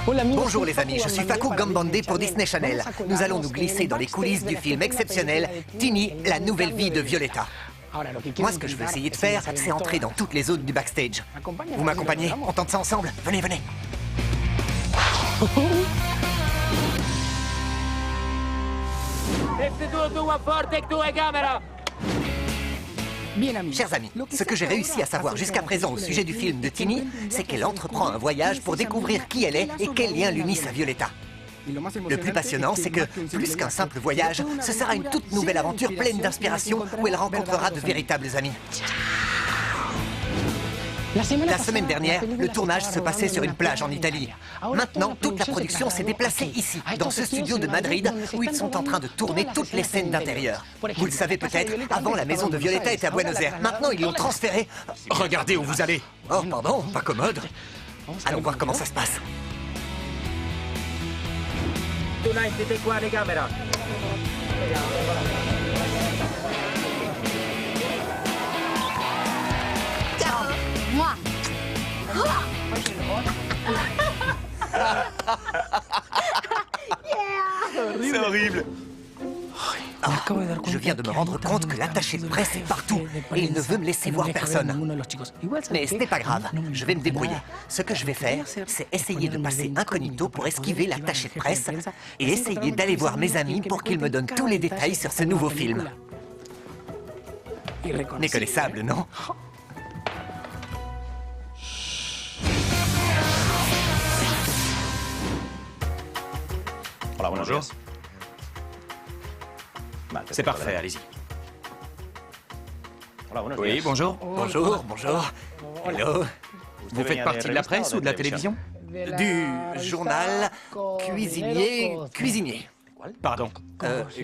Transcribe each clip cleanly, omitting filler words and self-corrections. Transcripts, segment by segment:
Bonjour les amis, je suis Fakou Gambandé pour Disney Channel. Nous allons nous glisser dans les coulisses du film exceptionnel Tini, la nouvelle vie de Violetta. Moi, ce que je veux essayer de faire, c'est entrer dans toutes les zones du backstage. Vous m'accompagnez? On tente ça ensemble? Venez, venez. Chers amis, ce que j'ai réussi à savoir jusqu'à présent au sujet du film de Tini, c'est qu'elle entreprend un voyage pour découvrir qui elle est et quel lien l'unissent à Violetta. Le plus passionnant, c'est que, plus qu'un simple voyage, ce sera une toute nouvelle aventure pleine d'inspiration où elle rencontrera de véritables amis. La semaine dernière, le tournage se passait sur une plage en Italie. Maintenant, toute la production s'est déplacée ici, dans ce studio de Madrid, où ils sont en train de tourner toutes les scènes d'intérieur. Vous le savez peut-être, avant la maison de Violetta était à Buenos Aires. Maintenant, ils l'ont transférée. Regardez où vous allez. Oh, pardon, pas commode. Allons voir comment ça se passe. Moi. C'est horrible. Ah, je viens de me rendre compte que l'attaché de presse est partout et il ne veut me laisser voir personne. Mais ce n'est pas grave, je vais me débrouiller. Ce que je vais faire, c'est essayer de passer incognito pour esquiver l'attaché de presse et essayer d'aller voir mes amis pour qu'ils me donnent tous les détails sur ce nouveau film. Méconnaissable, non? Bonjour. C'est parfait, allez-y. Oui, bonjour. Bonjour, bonjour. Hello. Vous faites partie de la presse ou de la télévision? Du journal cuisinier. Pardon.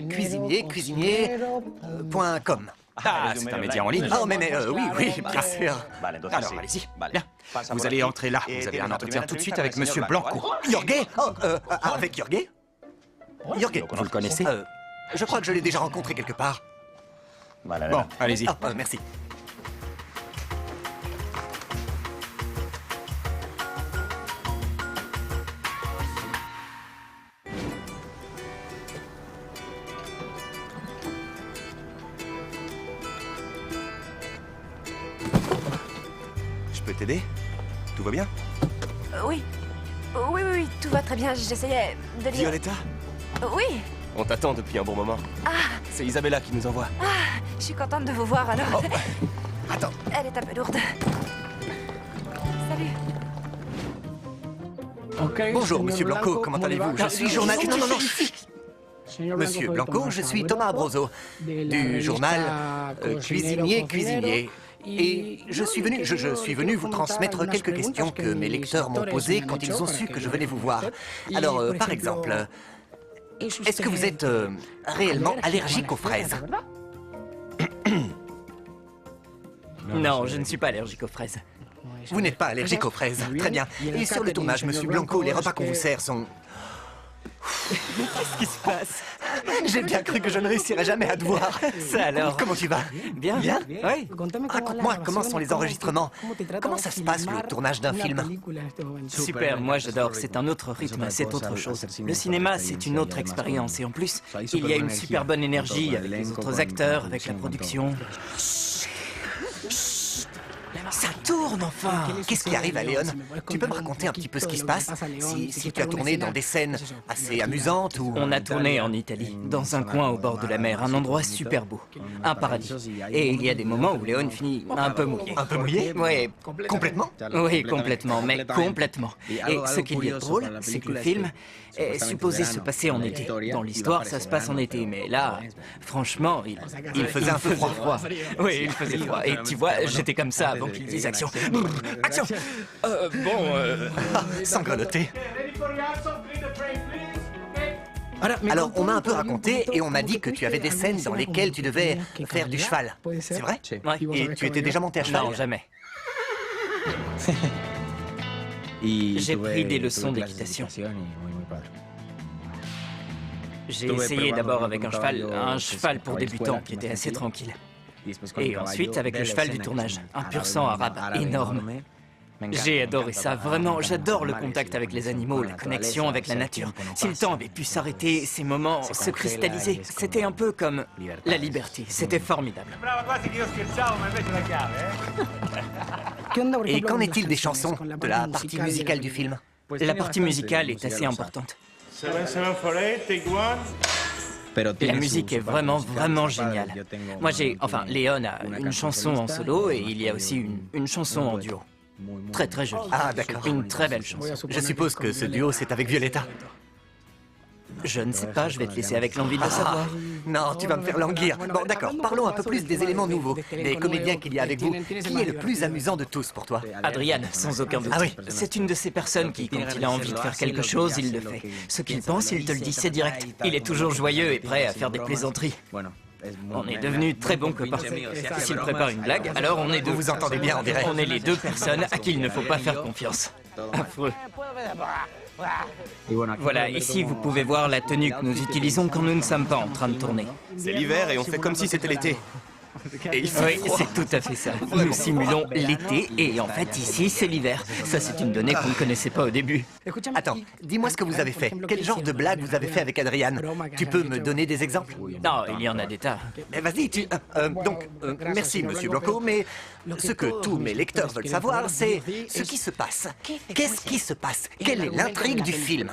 Cuisinier.com. Ah, c'est un média en ligne. Oh, mais oui, bien sûr. Alors, allez-y. Bien. Vous allez entrer là. Vous avez un entretien tout de suite avec Monsieur Blanco. Jorge? Avec Jorge? Jorge, Vous le connaissez? Je crois que je l'ai déjà rencontré quelque part. Bon, allez-y. Merci. Je peux t'aider? Tout va bien? Oui. Oui, tout va très bien. J'essayais de lire... Violetta? Oui. On t'attend depuis un bon moment. Ah, C'est Isabella qui nous envoie. je suis contente de vous voir alors. Attends. Elle est un peu lourde. Salut. Bonjour, Monsieur Blanco, comment allez-vous? Je suis journaliste... Non. Monsieur Blanco, je suis Thomas Abroso, du journal Cuisinier. Et je suis venu vous transmettre quelques questions que mes lecteurs m'ont posées quand ils ont su que je venais vous voir. Alors, par exemple, est-ce que vous êtes réellement allergique aux fraises? Non, je ne suis pas allergique aux fraises. Vous n'êtes pas allergique aux fraises. Très bien. Et sur le tournage, Monsieur Blanco, les repas qu'on vous sert sont... Qu'est-ce qui se passe? J'ai bien cru que je ne réussirais jamais à te voir. Ça alors? Comment tu vas? Bien. Oui. Raconte-moi, comment sont les enregistrements? Comment ça se passe, le tournage d'un film? Super, moi j'adore. C'est un autre rythme, c'est autre chose. Le cinéma, c'est une autre expérience. Et en plus, il y a une super bonne énergie avec les autres acteurs, avec la production. Ça tourne enfin! Qu'est-ce qui arrive à Léon? Tu peux me raconter un petit peu ce qui se passe? Si tu as tourné dans des scènes assez amusantes ou... On a tourné en Italie, dans un coin au bord de la mer, un endroit super beau, un paradis. Et il y a des moments où Léon finit un peu mouillé. Un peu mouillé? Oui, Complètement? oui, complètement, mais complètement. Et ce qui est drôle, c'est que le film est supposé se passer en été. Dans l'histoire, ça se passe en été, mais là, franchement, il faisait un peu froid. Oui, il faisait froid. Et tu vois, j'étais comme ça avant qu'ils disent action. Action! Sans grelotter. Alors, on m'a un peu raconté et on m'a dit que tu avais des scènes dans lesquelles tu devais faire du cheval. C'est vrai? Ouais. Et tu étais déjà monté à cheval? Non, jamais. J'ai pris des leçons d'équitation. J'ai essayé d'abord avec un cheval pour débutants qui était assez tranquille. Et ensuite avec le cheval du tournage, un pur sang arabe énorme. J'ai adoré ça, vraiment. J'adore le contact avec les animaux, la connexion avec la nature. Si le temps avait pu s'arrêter, ces moments se cristallisaient. C'était un peu comme la liberté. C'était formidable. Et qu'en est-il des chansons, de la partie musicale du film? La partie musicale est assez importante. 7748, take one. La musique est vraiment géniale. Moi enfin, Léon a une chanson en solo et il y a aussi une chanson en duo. Très jolie. Ah, d'accord. Une très belle chanson. Je suppose que ce duo, c'est avec Violetta. Je ne sais pas, je vais te laisser avec l'envie de le savoir. Non, tu vas me faire languir. Bon, d'accord, parlons un peu plus des éléments nouveaux, des comédiens qu'il y a avec vous. Qui est le plus amusant de tous pour toi? Adrian, sans aucun doute. Ah oui. C'est une de ces personnes qui, quand il a envie de faire quelque chose, il le fait. Ce qu'il pense, il te le dit, c'est direct. Il est toujours joyeux et prêt à faire des plaisanteries. On est devenus très bons copains. S'il prépare une blague, alors on est deux. Vous vous entendez bien, on dirait. On est les deux personnes à qui il ne faut pas faire confiance. Affreux. Voilà, ici vous pouvez voir la tenue que nous utilisons quand nous ne sommes pas en train de tourner. C'est l'hiver et on fait comme si c'était l'été. Et il fait Oui, froid. c'est tout à fait ça. Nous simulons l'été et en fait ici c'est l'hiver. Ça c'est une donnée qu'on ne connaissait pas au début. Attends, dis-moi ce que vous avez fait. Quel genre de blague vous avez fait avec Adrian? Tu peux me donner des exemples? Non, il y en a des tas. Mais vas-y, merci, Monsieur Blanco, mais ce que tous mes lecteurs veulent savoir, c'est ce qui se passe. Qu'est-ce qui se passe? Quelle est l'intrigue du film?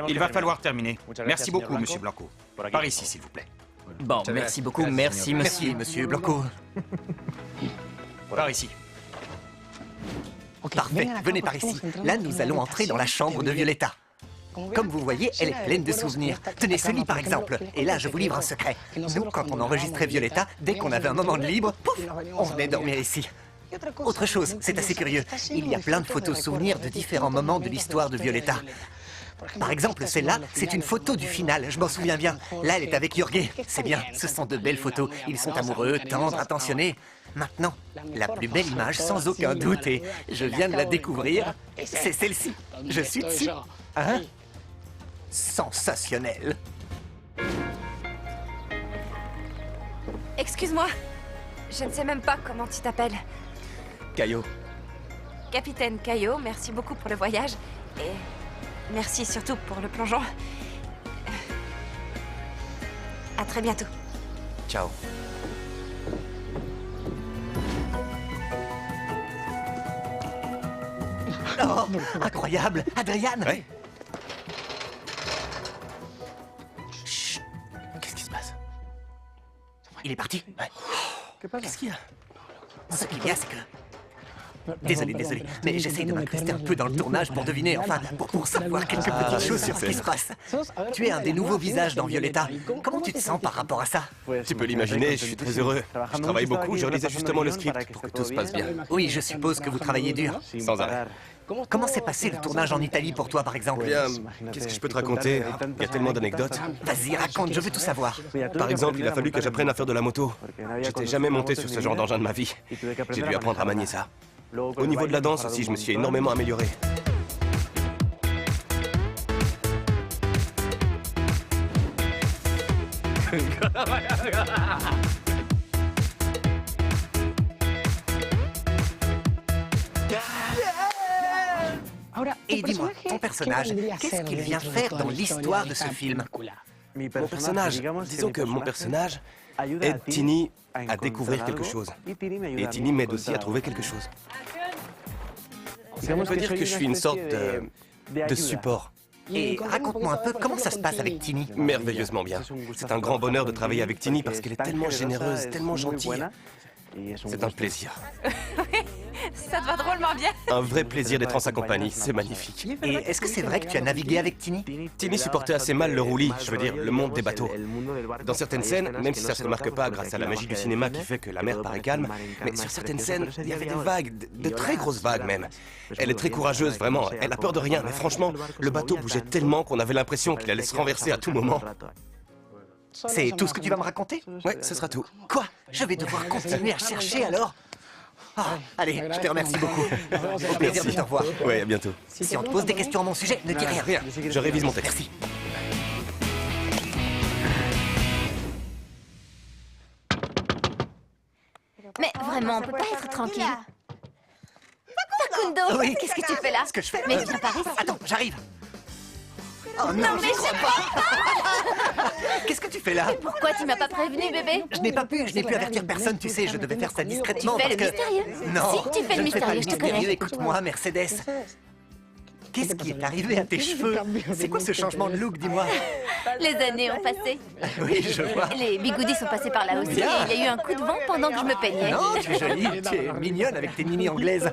Il va falloir terminer. Merci beaucoup, Monsieur Blanco. Par ici, s'il vous plaît. Bon, merci beaucoup, merci monsieur. Merci, Monsieur Blanco. Par ici. Parfait, venez par ici. Là, nous allons entrer dans la chambre de Violetta. Comme vous voyez, elle est pleine de souvenirs. Tenez ce lit, par exemple. Et là, je vous livre un secret. Nous, quand on enregistrait Violetta, dès qu'on avait un moment de libre, pouf, on venait dormir ici. Autre chose, c'est assez curieux. Il y a plein de photos souvenirs de différents moments de l'histoire de Violetta. Par exemple, celle-là, c'est une photo du final, je m'en souviens bien. Là, elle est avec Jorge. C'est bien, ce sont de belles photos. Ils sont amoureux, tendres, attentionnés. Maintenant, la plus belle image, sans aucun doute, et je viens de la découvrir, c'est celle-ci. Je suis dessus. Hein? Sensationnel. Excuse-moi. Je ne sais même pas comment tu t'appelles. Caillot. Capitaine Caillot, merci beaucoup pour le voyage. Et merci surtout pour le plongeon. À très bientôt. Ciao. Oh, incroyable! Adrian! Ouais. Chut. Qu'est-ce qui se passe? Il est parti? Ouais. Qu'est-ce qu'il y a? Ce qu'il y a, c'est que... Désolé, mais j'essaye de m'incruster un peu dans le tournage pour deviner, enfin, pour savoir quelques petites choses sur ce qui se passe. Tu es un des nouveaux visages dans Violetta. Comment tu te sens par rapport à ça? Tu peux l'imaginer, je suis très heureux. Je travaille beaucoup, je relisais justement le script pour que tout se passe bien. Oui, je suppose que vous travaillez dur. Sans arrêt. Comment s'est passé le tournage en Italie pour toi, par exemple? Bien, qu'est-ce que je peux te raconter? Il y a tellement d'anecdotes. Vas-y, raconte, je veux tout savoir. Par exemple, il a fallu que j'apprenne à faire de la moto. J'étais jamais monté sur ce genre d'engin de ma vie. J'ai dû apprendre à manier ça. Au niveau de la danse aussi, je me suis énormément amélioré. Et dis-moi, ton personnage, qu'est-ce qu'il vient faire dans l'histoire de ce film? Mon personnage, disons que mon personnage aide Tini à découvrir quelque chose. Et Tini m'aide aussi à trouver quelque chose. On peut dire que je suis une sorte de support. Et raconte-moi un peu comment ça se passe avec Tini. Merveilleusement bien. C'est un grand bonheur de travailler avec Tini parce qu'elle est tellement généreuse, tellement gentille. C'est un plaisir. Ça te va drôlement bien. Un vrai plaisir d'être en sa compagnie, c'est magnifique. Et est-ce que c'est vrai que tu as navigué avec Tini? Tini supportait assez mal le roulis, je veux dire, le monde des bateaux. Dans certaines scènes, même si ça se remarque pas grâce à la magie du cinéma qui fait que la mer paraît calme, mais sur certaines scènes, il y avait des vagues, de très grosses vagues même. Elle est très courageuse, vraiment, elle a peur de rien, mais franchement, le bateau bougeait tellement qu'on avait l'impression qu'il allait se renverser à tout moment. C'est tout ce que tu vas me raconter? Ouais, ce sera tout. Quoi? Je vais devoir continuer à chercher alors? Ah, allez, je te remercie beaucoup. Au plaisir de te revoir. Ouais, à bientôt. Si on te pose des questions à mon sujet, ne dis rien. Rien, je révise mon texte. Merci. Mais vraiment, on peut pas être tranquille. Facundo, Oui. qu'est-ce que tu fais là? Ce que je fais... Mais viens par ici. Attends, j'arrive. Oh Non, mais je pas. Qu'est-ce que tu fais là? Pourquoi tu m'as pas prévenu, bébé? Je n'ai pu avertir personne, tu sais, je devais faire ça discrètement Tu fais parce le que... mystérieux. Non, Si, tu fais le je ne fais pas mystérieux, je te connais. mystérieux. Écoute-moi, Mercedes. Qu'est-ce qui est arrivé à tes cheveux? C'est quoi ce changement de look, dis-moi? Les années ont passé. Oui, je vois. Les bigoudis sont passés par là aussi. Bien. Et il y a eu un coup de vent pendant que je me peignais. Non, tu es jolie, tu es mignonne avec tes mimi anglaises.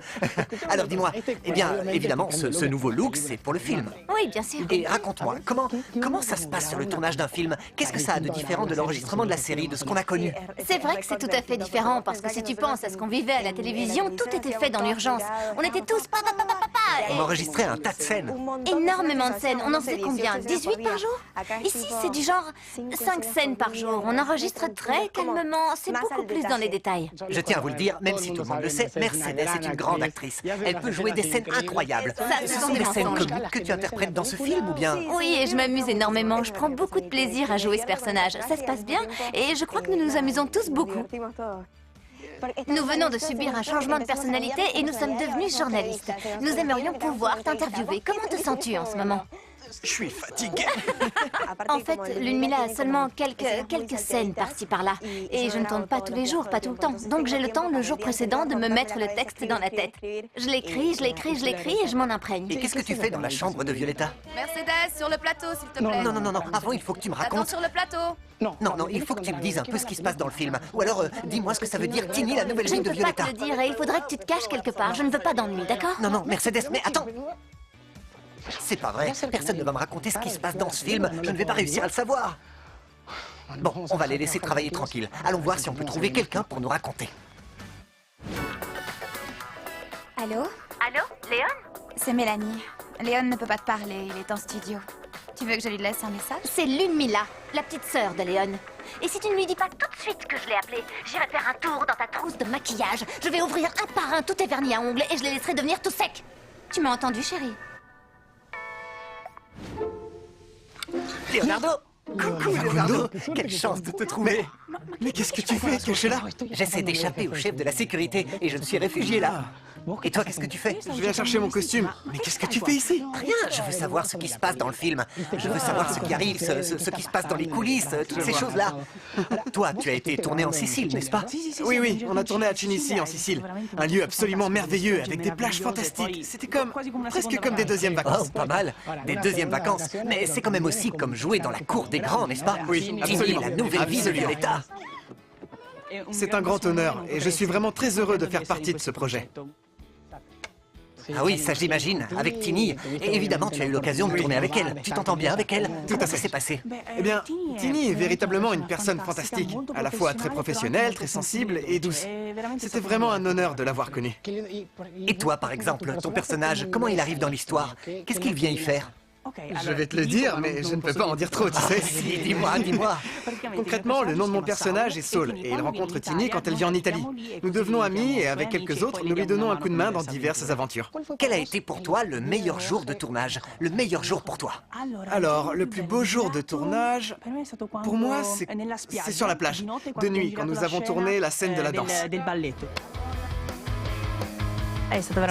Alors dis-moi, eh bien, évidemment, ce nouveau look, c'est pour le film. Oui, bien sûr. Et raconte-moi, comment ça se passe sur le tournage d'un film? Qu'est-ce que ça a de différent de l'enregistrement de la série, de ce qu'on a connu? C'est vrai que c'est tout à fait différent parce que si tu penses à ce qu'on vivait à la télévision, tout était fait dans l'urgence. On était tous pa. On enregistrait un tas de scènes. Énormément de scènes. On en faisait combien? 18 par jour? Ici, c'est du genre 5 scènes par jour. On enregistre très calmement. C'est beaucoup plus dans les détails. Je tiens à vous le dire, même si tout le monde le sait, Mercedes est une grande actrice. Elle peut jouer des scènes incroyables. Ça, Ce sont des scènes comiques que tu interprètes dans ce film ou bien? Oui, et je m'amuse énormément. Je prends beaucoup de plaisir à jouer ce personnage. Ça se passe bien et je crois que nous nous amusons tous beaucoup. Nous venons de subir un changement de personnalité et nous sommes devenus journalistes. Nous aimerions pouvoir t'interviewer. Comment te sens-tu en ce moment? Je suis fatigué. En fait, Lunmila a seulement quelques scènes par-ci par-là. Et je ne tourne pas tous les jours, pas tout le temps. Donc j'ai le temps le jour précédent de me mettre le texte dans la tête. Je l'écris et je m'en imprègne. Et qu'est-ce que tu fais dans la chambre de Violetta? Mercedes, sur le plateau, s'il te plaît. Non. Avant, il faut que tu me Attends racontes. sur le plateau. Non, il faut que tu me dises un peu ce qui se passe dans le film. Ou alors, dis-moi ce que ça veut dire Tini, la nouvelle Je fille ne de peux pas Violetta. te le dire et il faudrait que tu te caches quelque part. Je ne veux pas d'ennui, d'accord? Non, Mercedes, mais attends. C'est pas vrai. Personne ne va me raconter ce qui se passe dans ce film. Je ne vais pas réussir à le savoir. Bon, on va les laisser travailler tranquille. Allons voir si on peut trouver quelqu'un pour nous raconter. Allô? Allô, Léon? C'est Mélanie. Léon ne peut pas te parler, il est en studio. Tu veux que je lui laisse un message? C'est Lunmila, la petite sœur de Léon. Et si tu ne lui dis pas tout de suite que je l'ai appelée, j'irai faire un tour dans ta trousse de maquillage. Je vais ouvrir un par un tous tes vernis à ongles et je les laisserai devenir tout secs. Tu m'as entendu, chérie? Leonardo! Coucou, Leonardo! Quelle chance de te trouver! Mais qu'est-ce que tu fais, caché là? J'essaie d'échapper au chef de la sécurité et je me suis réfugié là. Et toi, qu'est-ce que tu fais? Je viens chercher mon costume. Mais qu'est-ce que tu fais ici? Rien, je veux savoir ce qui se passe dans le film. Je veux savoir ce qui arrive, ce qui se passe dans les coulisses, toutes ces choses-là. Toi, tu as été tourné en Sicile, n'est-ce pas? Oui, on a tourné à Cinici, en Sicile. Un lieu absolument merveilleux, avec des plages fantastiques. C'était presque comme des deuxièmes vacances. Oh, pas mal. Des deuxièmes vacances. Mais c'est quand même aussi comme jouer dans la cour des grands, n'est-ce pas? Oui, Tini, absolument. la nouvelle vie de Violetta. C'est un grand honneur, et je suis vraiment très heureux de faire partie de ce projet. Ah oui, ça j'imagine, avec Tini. Et évidemment, tu as eu l'occasion de tourner avec elle. Tu t'entends bien avec elle? Comment ça s'est passé? Eh bien, Tini est véritablement une personne fantastique, à la fois très professionnelle, très sensible et douce. C'était vraiment un honneur de l'avoir connue. Et toi, par exemple, ton personnage, comment il arrive dans l'histoire? Qu'est-ce qu'il vient y faire? Je vais te le dire, mais je ne peux pas en dire trop, tu sais. Si, dis-moi. Concrètement, le nom de mon personnage est Saul, et il rencontre Tini quand elle vit en Italie. Nous devenons amis, et avec quelques autres, nous lui donnons un coup de main dans diverses aventures. Quel a été pour toi le meilleur jour de tournage? Le meilleur jour pour toi? Alors, le plus beau jour de tournage, pour moi, c'est sur la plage, de nuit, quand nous avons tourné la scène de la danse.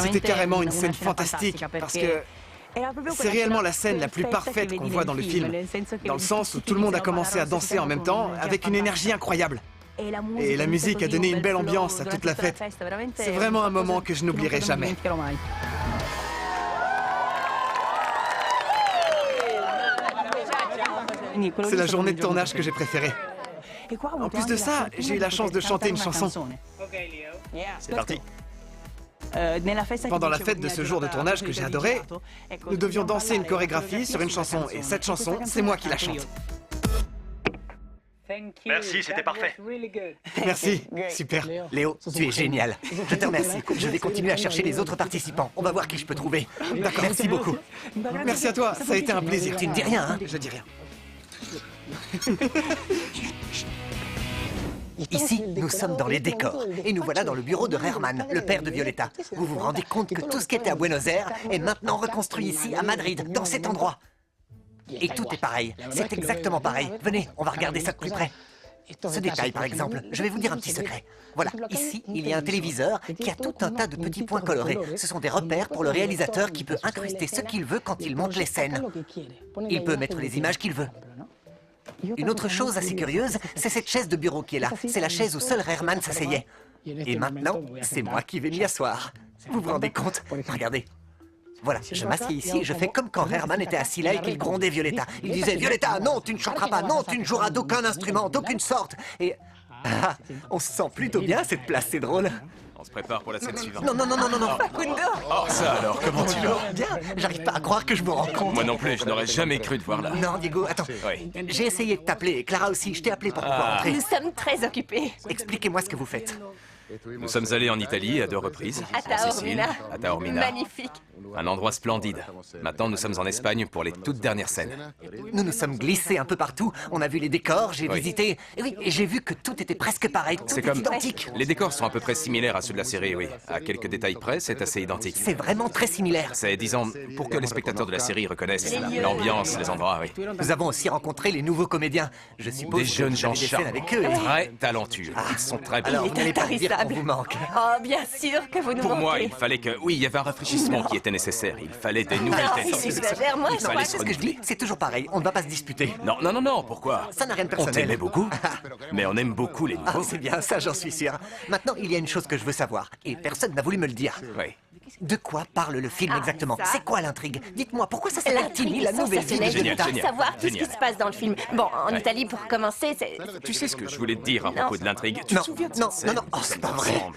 C'était carrément une scène fantastique, parce que c'est réellement la scène la plus parfaite qu'on voit dans le film, dans le sens où tout le monde a commencé à danser en même temps, avec une énergie incroyable. Et la musique a donné une belle ambiance à toute la fête. C'est vraiment un moment que je n'oublierai jamais. C'est la journée de tournage que j'ai préférée. En plus de ça, j'ai eu la chance de chanter une chanson. C'est parti. Pendant la fête de ce jour de tournage que j'ai adoré, nous devions danser une chorégraphie sur une chanson, et cette chanson, c'est moi qui la chante. Merci, c'était parfait. Merci, super. Léo, tu es génial. Je te remercie. Je vais continuer à chercher les autres participants. On va voir qui je peux trouver. D'accord, merci beaucoup. Merci à toi, ça a été un plaisir. Tu ne dis rien, hein? Je dis rien. Ici, nous sommes dans les décors. Et nous voilà dans le bureau de Herman, le père de Violetta. Vous vous rendez compte que tout ce qui était à Buenos Aires est maintenant reconstruit ici, à Madrid, dans cet endroit. Et tout est pareil. C'est exactement pareil. Venez, on va regarder ça de plus près. Ce détail, par exemple, je vais vous dire un petit secret. Voilà, ici, il y a un téléviseur qui a tout un tas de petits points colorés. Ce sont des repères pour le réalisateur qui peut incruster ce qu'il veut quand il monte les scènes. Il peut mettre les images qu'il veut. Une autre chose assez curieuse, c'est cette chaise de bureau qui est là. C'est la chaise où seul Herman s'asseyait. Et maintenant, c'est moi qui vais m'y asseoir. Vous vous rendez compte? Regardez. Voilà, je m'assieds ici et je fais comme quand Herman était assis là et qu'il grondait Violetta. Il disait « Violetta, non, tu ne chanteras pas, non, tu ne joueras d'aucun instrument, d'aucune sorte !» Et... Ah, on se sent plutôt bien à cette place, c'est drôle. On se prépare pour la scène suivante. Non, non, non, non, non, non. Facundo! Oh, ça alors, comment tu vas? Bien, j'arrive pas à croire que je me rends compte. Moi non plus, je n'aurais jamais cru te voir là. Non, Diego, attends. Oui. J'ai essayé de t'appeler, Clara aussi, je t'ai appelé pour pouvoir entrer. Nous sommes très occupés. Expliquez-moi ce que vous faites. Nous sommes allés en Italie à 2 reprises. À En Sicile, Taormina. à Taormina. Magnifique. Un endroit splendide. Maintenant, nous sommes en Espagne pour les toutes dernières scènes. Nous nous sommes glissés un peu partout, on a vu les décors, j'ai Oui. visité... Oui, et j'ai vu que tout était presque pareil, tout C'est est comme... identique. Les décors sont à peu près similaires à ceux de la série, oui. À quelques détails près, c'est assez identique. C'est vraiment très similaire. C'est, disons, pour que les spectateurs de la série reconnaissent Les lieux. l'ambiance, les endroits, oui. Nous avons aussi rencontré les nouveaux comédiens. Je suppose Des jeunes que gens vous avez des scènes charmants, avec eux. Et... très talentueux. Ils sont très bons. Alors, Il vous est n'allez pas me dire qu'on intarissable. vous manque. Oh, bien sûr que vous nous Pour moi, manquez. il fallait que... Oui, il y avait un rafraîchissement qui était nécessaire. Il fallait des nouvelles Non, têtes. il exagère, moi, Il je fallait crois se C'est ce que je dis, c'est toujours pareil, on ne va pas se disputer. Non, non, non, non, pourquoi? Ça n'a rien de On personnel. t'aimait beaucoup, mais on aime beaucoup les Ah, nouveaux. c'est bien, ça j'en suis sûr. Maintenant, il y a une chose que je veux savoir, et personne n'a voulu me le dire. Oui. De quoi parle le film Ah, exactement? ça. C'est quoi l'intrigue? Dites-moi, pourquoi ça s'appelle Tini, la nouvelle vie de sensationnelle. Génial, Violetta? génial. Savoir tout ce qui Génial. se passe dans le film. Bon, en Ouais. Italie, pour commencer, c'est... Tu sais ce que je voulais te dire à propos de l'intrigue? Tu Non, te souviens de non, cette non, scène non, oh, c'est où pas nous vrai. ensemble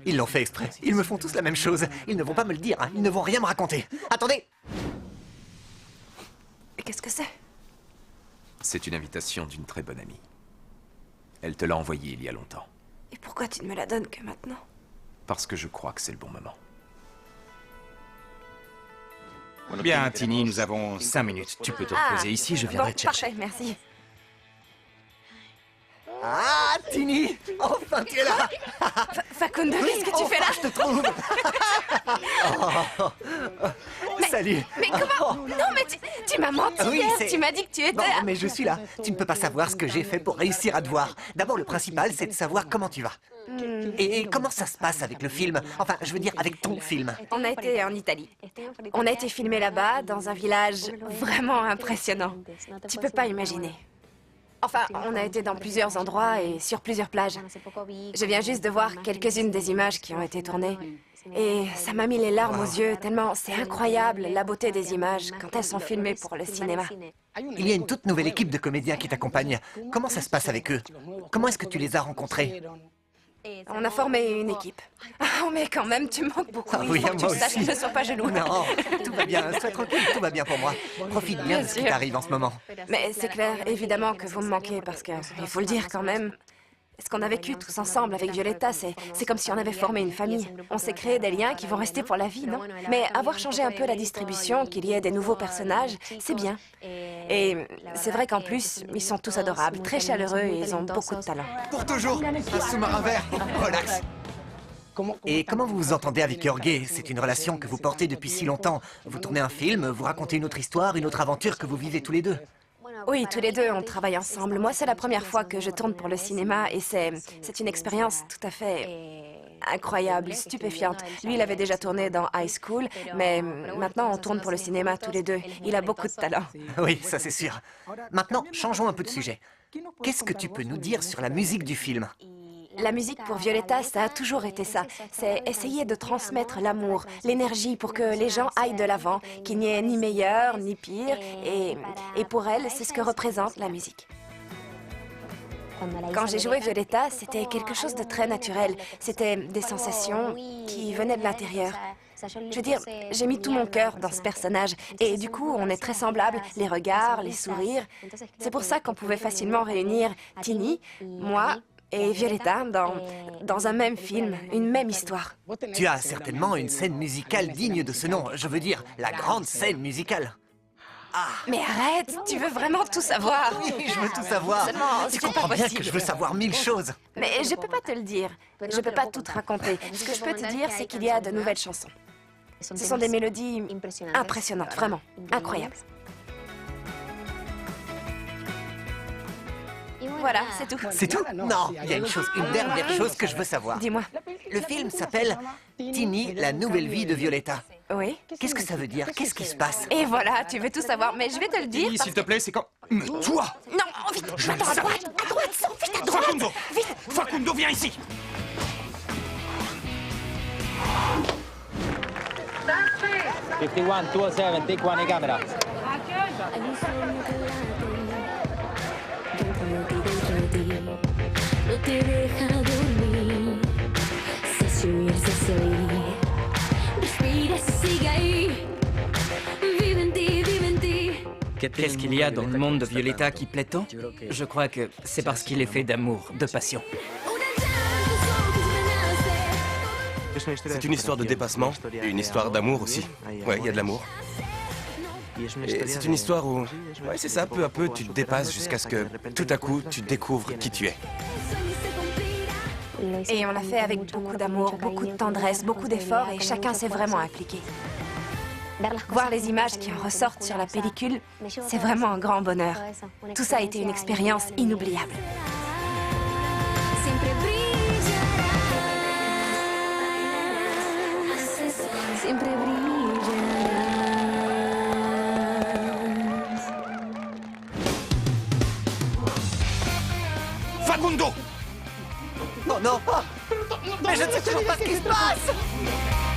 Ils l'ont fait exprès. Ils me font tous la même chose. Ils ne vont pas me le dire, hein. Ils ne vont rien me raconter. Attendez! Qu'est-ce que c'est? C'est une invitation d'une très bonne amie. Elle te l'a envoyée il y a longtemps. Et pourquoi tu ne me la donnes que maintenant? Parce que je crois que c'est le bon moment. Bien, Tini, nous avons 5 minutes. Tu peux te reposer ici, je viendrai te chercher. Parfait, merci. Ah, Tini! Enfin, tu es là! Facundo, qu'est-ce que tu fais là? Je te trouve! Salut! Mais comment? Non, mais tu m'as menti Oui, hier. c'est- Tu m'as dit que tu étais... Bon, mais je suis là. Tu ne peux pas savoir ce que j'ai fait pour réussir à te voir. D'abord, le principal, c'est de savoir comment tu vas. Et comment ça se passe avec le film? Enfin, je veux dire, avec ton film. On a été en Italie. On a été filmé là-bas, dans un village vraiment impressionnant. Tu peux pas imaginer. Enfin, on a été dans plusieurs endroits et sur plusieurs plages. Je viens juste de voir quelques-unes des images qui ont été tournées. Et ça m'a mis les larmes aux yeux, tellement c'est incroyable la beauté des images quand elles sont filmées pour le cinéma. Il y a une toute nouvelle équipe de comédiens qui t'accompagne. Comment ça se passe avec eux? Comment est-ce que tu les as rencontrés? On a formé une équipe. Oh, mais quand même, tu manques beaucoup. Ah Il oui, faut que tu moi le saches, aussi. ne sois pas jaloux. Non, tout va bien. Sois tranquille, tout va bien pour moi. Profite bien de ce qui sûr. t'arrive en ce moment. Mais c'est clair, évidemment que vous me manquez parce que, il faut le dire quand même, ce qu'on a vécu tous ensemble avec Violetta, c'est comme si on avait formé une famille. On s'est créé des liens qui vont rester pour la vie, non? Mais avoir changé un peu la distribution, qu'il y ait des nouveaux personnages, c'est bien. Et c'est vrai qu'en plus, ils sont tous adorables, très chaleureux et ils ont beaucoup de talent. Pour toujours, un sous-marin vert. Relax. Et comment vous vous entendez avec Jorge? C'est une relation que vous portez depuis si longtemps. Vous tournez un film, vous racontez une autre histoire, une autre aventure que vous vivez tous les deux. Oui, tous les deux, on travaille ensemble. Moi, c'est la première fois que je tourne pour le cinéma et c'est une expérience tout à fait incroyable, stupéfiante. Lui, il avait déjà tourné dans High School, mais maintenant, on tourne pour le cinéma tous les deux. Il a beaucoup de talent. Oui, ça c'est sûr. Maintenant, changeons un peu de sujet. Qu'est-ce que tu peux nous dire sur la musique du film? La musique pour Violetta, ça a toujours été ça. C'est essayer de transmettre l'amour, l'énergie pour que les gens aillent de l'avant, qu'il n'y ait ni meilleur ni pire. Et pour elle, c'est ce que représente la musique. Quand j'ai joué Violetta, c'était quelque chose de très naturel. C'était des sensations qui venaient de l'intérieur. Je veux dire, j'ai mis tout mon cœur dans ce personnage. Et du coup, on est très semblables, les regards, les sourires. C'est pour ça qu'on pouvait facilement réunir Tini, moi et Violetta dans un même film, une même histoire. Tu as certainement une scène musicale digne de ce nom. Je veux dire, la grande scène musicale. Mais arrête, tu veux vraiment tout savoir. Oui, je veux tout savoir. Seulement, Tu c'est pas comprends bien possible. que je veux savoir 1000 choses. Mais je peux pas te le dire. Je peux pas tout te raconter. Ce que je peux te dire, c'est qu'il y a de nouvelles chansons. Ce sont des mélodies impressionnantes, vraiment incroyables. Voilà, c'est tout. C'est tout? Non, il y a une dernière chose que je veux savoir. Dis-moi. Le film s'appelle Tini, la nouvelle vie de Violetta. Oui? Qu'est-ce que ça veut dire? Qu'est-ce qui se passe? Et voilà, tu veux tout savoir, mais je vais te le dire. Tini, s'il te plaît, c'est quand... Mais toi! Non, vite, attends, à droite, sors vite à droite. Facundo! Vite! Facundo, viens ici! 51, 27, take one camera. Qu'est-ce qu'il y a dans le monde de Violetta qui plaît tant? Je crois que c'est parce qu'il est fait d'amour, de passion. C'est une histoire de dépassement et une histoire d'amour aussi. Ouais, il y a de l'amour. Et c'est une histoire où, ouais, c'est ça, peu à peu, tu te dépasses jusqu'à ce que, tout à coup, tu découvres qui tu es. Et on l'a fait avec beaucoup d'amour, beaucoup de tendresse, beaucoup d'efforts, et chacun s'est vraiment impliqué. Voir les images qui en ressortent sur la pellicule, c'est vraiment un grand bonheur. Tout ça a été une expérience inoubliable. Facundo! Oh non! Mais je ne sais toujours pas ce qui se passe!